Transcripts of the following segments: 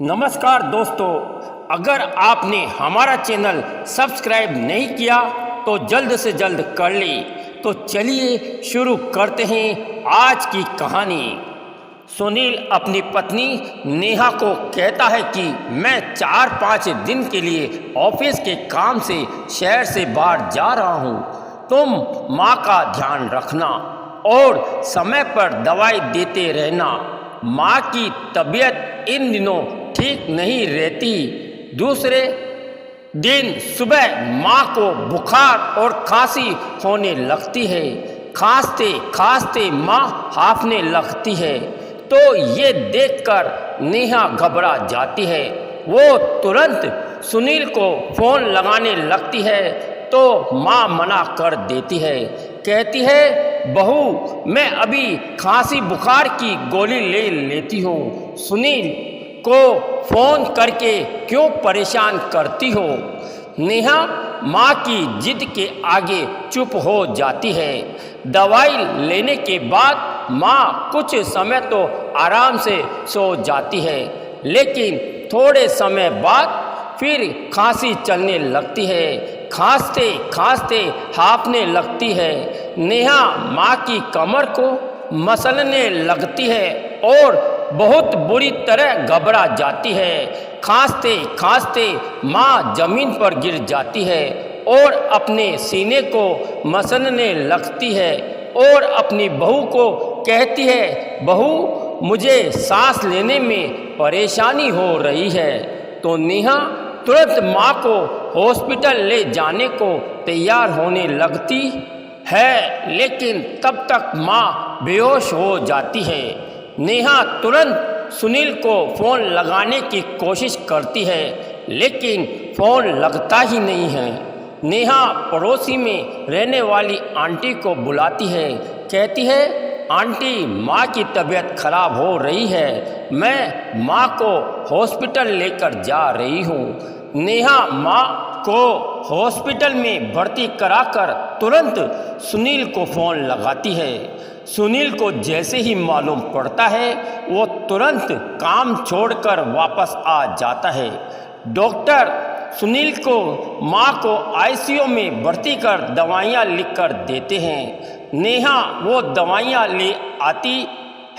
नमस्कार दोस्तों, अगर आपने हमारा चैनल सब्सक्राइब नहीं किया तो जल्द से जल्द कर ले। तो चलिए शुरू करते हैं आज की कहानी। सुनील अपनी पत्नी नेहा को कहता है कि मैं 4-5 दिन के लिए ऑफिस के काम से शहर से बाहर जा रहा हूँ। तुम माँ का ध्यान रखना और समय पर दवाई देते रहना। माँ की तबीयत इन दिनों ठीक नहीं रहती। दूसरे दिन सुबह माँ को बुखार और खांसी होने लगती है। खांसते खांसते माँ हांफने लगती है। तो ये देखकर नेहा घबरा जाती है। वो तुरंत सुनील को फ़ोन लगाने लगती है तो माँ मना कर देती है। कहती है, बहू मैं अभी खांसी बुखार की गोली ले लेती हूँ। सुनील को फ़ोन करके क्यों परेशान करती हो? नेहा माँ की जिद के आगे चुप हो जाती है। दवाई लेने के बाद माँ कुछ समय तो आराम से सो जाती है, लेकिन थोड़े समय बाद फिर खांसी चलने लगती है। खांसते खांसते हांफने लगती है। नेहा माँ की कमर को मसलने लगती है और बहुत बुरी तरह घबरा जाती है। खांसते खांसते माँ जमीन पर गिर जाती है और अपने सीने को मसलने लगती है और अपनी बहू को कहती है, बहू मुझे सांस लेने में परेशानी हो रही है। तो नेहा तुरंत माँ को हॉस्पिटल ले जाने को तैयार होने लगती है, लेकिन तब तक माँ बेहोश हो जाती है। नेहा तुरंत सुनील को फ़ोन लगाने की कोशिश करती है, लेकिन फ़ोन लगता ही नहीं है। नेहा पड़ोसी में रहने वाली आंटी को बुलाती है। कहती है, आंटी माँ की तबीयत खराब हो रही है, मैं माँ को हॉस्पिटल लेकर जा रही हूँ। नेहा माँ को हॉस्पिटल में भर्ती कराकर तुरंत सुनील को फ़ोन लगाती है। सुनील को जैसे ही मालूम पड़ता है वो तुरंत काम छोड़कर वापस आ जाता है। डॉक्टर सुनील को माँ को आईसीयू में भर्ती कर दवाइयाँ लिखकर देते हैं। नेहा वो दवाइयाँ ले आती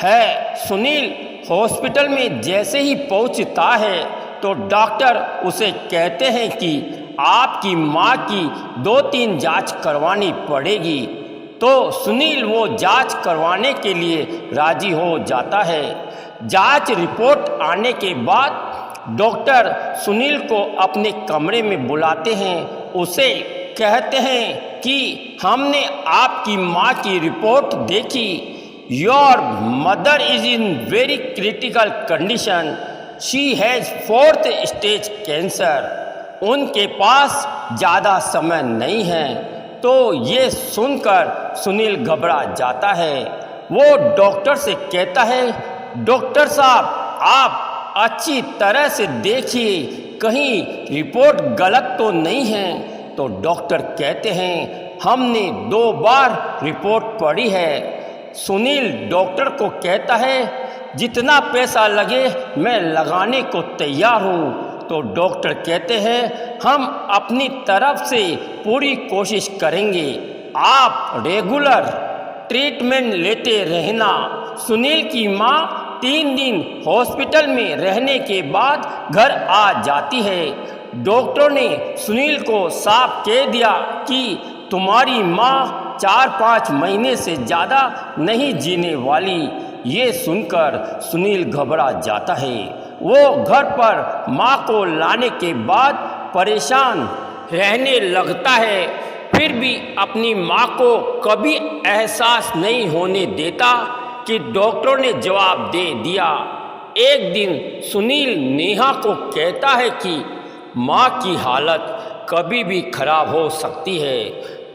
है। सुनील हॉस्पिटल में जैसे ही पहुँचता है तो डॉक्टर उसे कहते हैं कि आपकी माँ की 2-3 जांच करवानी पड़ेगी। तो सुनील वो जांच करवाने के लिए राजी हो जाता है। जांच रिपोर्ट आने के बाद डॉक्टर सुनील को अपने कमरे में बुलाते हैं। उसे कहते हैं कि हमने आपकी माँ की रिपोर्ट देखी। Your mother is in very critical condition. She has 4th stage cancer. उनके पास ज़्यादा समय नहीं है। तो ये सुनकर सुनील घबरा जाता है। वो डॉक्टर से कहता है, डॉक्टर साहब आप अच्छी तरह से देखिए, कहीं रिपोर्ट गलत तो नहीं है। तो डॉक्टर कहते हैं, हमने 2 बार रिपोर्ट पढ़ी है। सुनील डॉक्टर को कहता है, जितना पैसा लगे मैं लगाने को तैयार हूँ। तो डॉक्टर कहते हैं, हम अपनी तरफ से पूरी कोशिश करेंगे, आप रेगुलर ट्रीटमेंट लेते रहना। सुनील की माँ 3 दिन हॉस्पिटल में रहने के बाद घर आ जाती है। डॉक्टर ने सुनील को साफ कह दिया कि तुम्हारी माँ 4-5 महीने से ज़्यादा नहीं जीने वाली। ये सुनकर सुनील घबरा जाता है। वो घर पर माँ को लाने के बाद परेशान रहने लगता है, फिर भी अपनी माँ को कभी एहसास नहीं होने देता कि डॉक्टर ने जवाब दे दिया। एक दिन सुनील नेहा को कहता है कि माँ की हालत कभी भी खराब हो सकती है,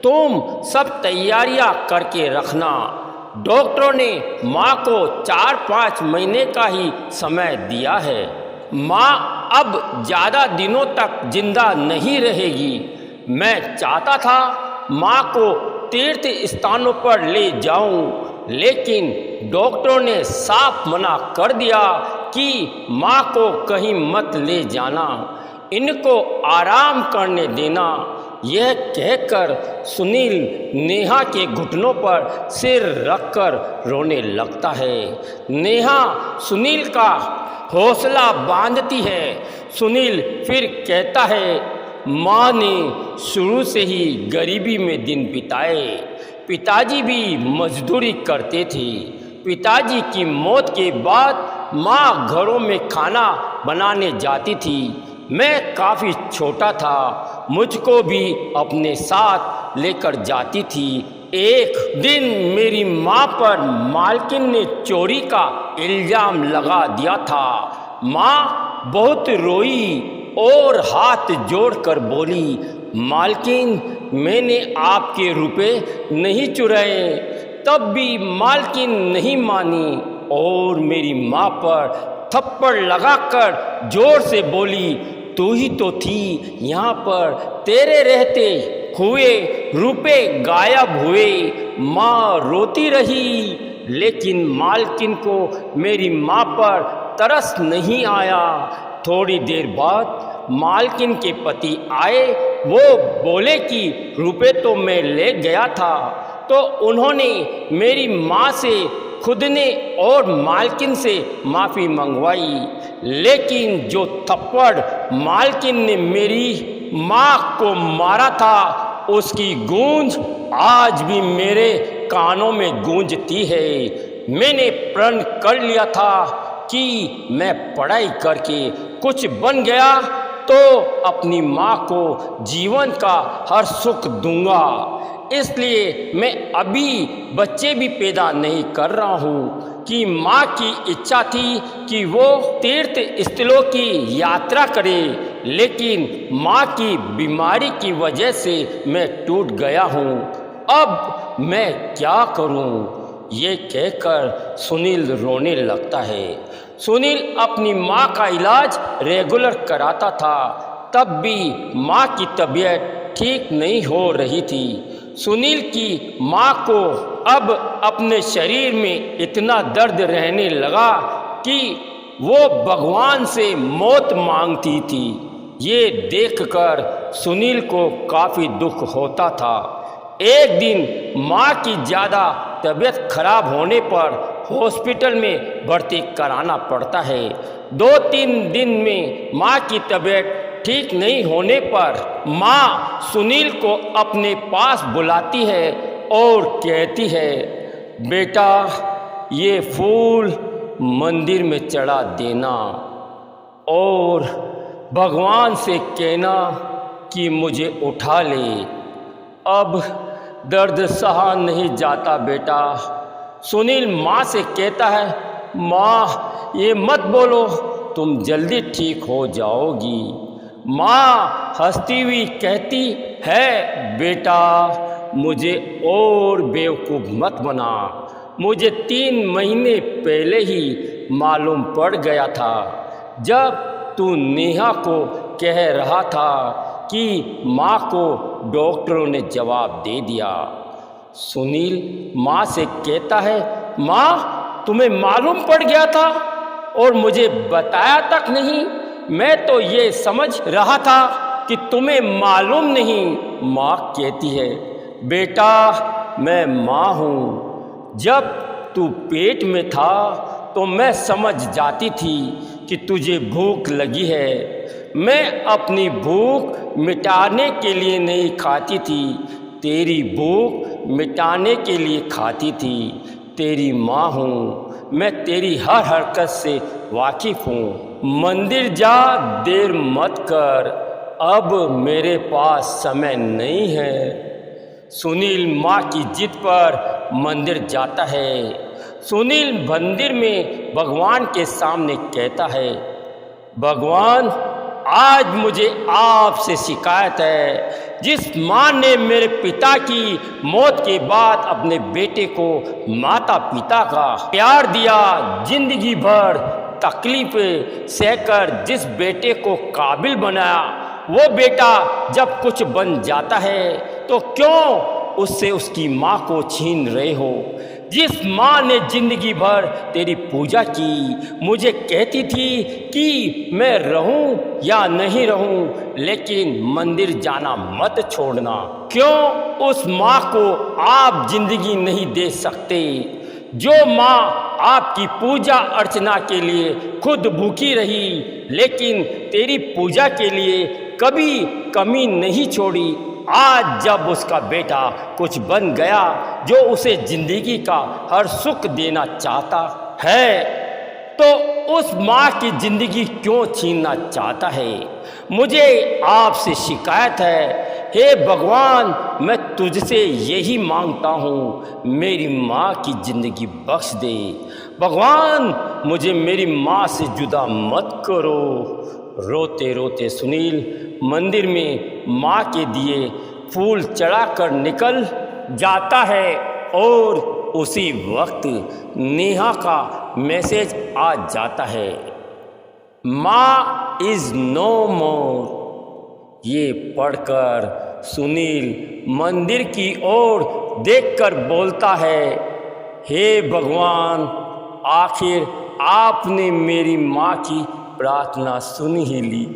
तुम सब तैयारियां करके रखना। डॉक्टरों ने माँ को 4-5 महीने का ही समय दिया है। माँ अब ज़्यादा दिनों तक जिंदा नहीं रहेगी। मैं चाहता था माँ को तीर्थ स्थानों पर ले जाऊं, लेकिन डॉक्टरों ने साफ मना कर दिया कि माँ को कहीं मत ले जाना, इनको आराम करने देना। यह कहकर सुनील नेहा के घुटनों पर सिर रखकर रोने लगता है। नेहा सुनील का हौसला बांधती है। सुनील फिर कहता है, माँ ने शुरू से ही गरीबी में दिन बिताए, पिताजी भी मजदूरी करते थे। पिताजी की मौत के बाद माँ घरों में खाना बनाने जाती थी। मैं काफ़ी छोटा था, मुझको भी अपने साथ लेकर जाती थी। एक दिन मेरी माँ पर मालकिन ने चोरी का इल्ज़ाम लगा दिया था। माँ बहुत रोई और हाथ जोड़कर बोली, मालकिन मैंने आपके रुपए नहीं चुराए। तब भी मालकिन नहीं मानी और मेरी माँ पर थप्पड़ लगाकर जोर से बोली, तू ही तो थी यहाँ पर, तेरे रहते हुए रुपए गायब हुए। माँ रोती रही, लेकिन मालकिन को मेरी माँ पर तरस नहीं आया। थोड़ी देर बाद मालकिन के पति आए। वो बोले कि रुपए तो मैं ले गया था। तो उन्होंने मेरी माँ से खुद ने और मालकिन से माफ़ी मंगवाई, लेकिन जो थप्पड़ मालकिन ने मेरी माँ को मारा था उसकी गूंज आज भी मेरे कानों में गूंजती है। मैंने प्रण कर लिया था कि मैं पढ़ाई करके कुछ बन गया तो अपनी माँ को जीवन का हर सुख दूंगा। इसलिए मैं अभी बच्चे भी पैदा नहीं कर रहा हूँ कि माँ की इच्छा थी कि वो तीर्थ स्थलों की यात्रा करे, लेकिन माँ की बीमारी की वजह से मैं टूट गया हूँ। अब मैं क्या करूँ? ये कहकर सुनील रोने लगता है। सुनील अपनी माँ का इलाज रेगुलर कराता था, तब भी माँ की तबीयत ठीक नहीं हो रही थी। सुनील की माँ को अब अपने शरीर में इतना दर्द रहने लगा कि वो भगवान से मौत मांगती थी। ये देखकर सुनील को काफ़ी दुख होता था। एक दिन माँ की ज़्यादा तबीयत खराब होने पर हॉस्पिटल में भर्ती कराना पड़ता है। 2-3 दिन में माँ की तबीयत ठीक नहीं होने पर माँ सुनील को अपने पास बुलाती है और कहती है, बेटा ये फूल मंदिर में चढ़ा देना और भगवान से कहना कि मुझे उठा ले। अब दर्द सहा नहीं जाता बेटा। सुनील माँ से कहता है, माँ ये मत बोलो, तुम जल्दी ठीक हो जाओगी। माँ हंसती हुई कहती है, बेटा मुझे और बेवकूफ़ मत बना। मुझे 3 महीने पहले ही मालूम पड़ गया था, जब तू नेहा को कह रहा था कि माँ को डॉक्टरों ने जवाब दे दिया। सुनील माँ से कहता है, माँ तुम्हें मालूम पड़ गया था और मुझे बताया तक नहीं? मैं तो ये समझ रहा था कि तुम्हें मालूम नहीं। माँ कहती है, बेटा मैं माँ हूँ। जब तू पेट में था तो मैं समझ जाती थी कि तुझे भूख लगी है। मैं अपनी भूख मिटाने के लिए नहीं खाती थी, तेरी भूख मिटाने के लिए खाती थी। तेरी माँ हूँ, मैं तेरी हर हरकत से वाकिफ़ हूँ। मंदिर जा, देर मत कर, अब मेरे पास समय नहीं है। सुनील माँ की जिद पर मंदिर जाता है। सुनील मंदिर में भगवान के सामने कहता है, भगवान आज मुझे आपसे शिकायत है। जिस माँ ने मेरे पिता की मौत के बाद अपने बेटे को माता पिता का प्यार दिया, जिंदगी भर तकलीफ़ें सहकर जिस बेटे को काबिल बनाया, वो बेटा जब कुछ बन जाता है तो क्यों उससे उसकी माँ को छीन रहे हो? जिस माँ ने जिंदगी भर तेरी पूजा की, मुझे कहती थी कि मैं रहूं या नहीं रहूं, लेकिन मंदिर जाना मत छोड़ना। क्यों उस माँ को आप जिंदगी नहीं दे सकते? जो माँ आपकी पूजा अर्चना के लिए खुद भूखी रही, लेकिन तेरी पूजा के लिए कभी कमी नहीं छोड़ी। आज जब उसका बेटा कुछ बन गया जो उसे जिंदगी का हर सुख देना चाहता है, तो उस माँ की जिंदगी क्यों छीनना चाहता है? मुझे आपसे शिकायत है, हे भगवान, मैं तुझसे यही मांगता हूँ, मेरी माँ की जिंदगी बख्श दे। भगवान, मुझे मेरी माँ से जुदा मत करो। रोते रोते सुनील मंदिर में माँ के दिए फूल चढ़ाकर निकल जाता है और उसी वक्त नेहा का मैसेज आ जाता है, माँ इज़ नो मोर। ये पढ़कर सुनील मंदिर की ओर देखकर बोलता है, हे भगवान, आखिर आपने मेरी माँ की प्रार्थना सुन ही ली।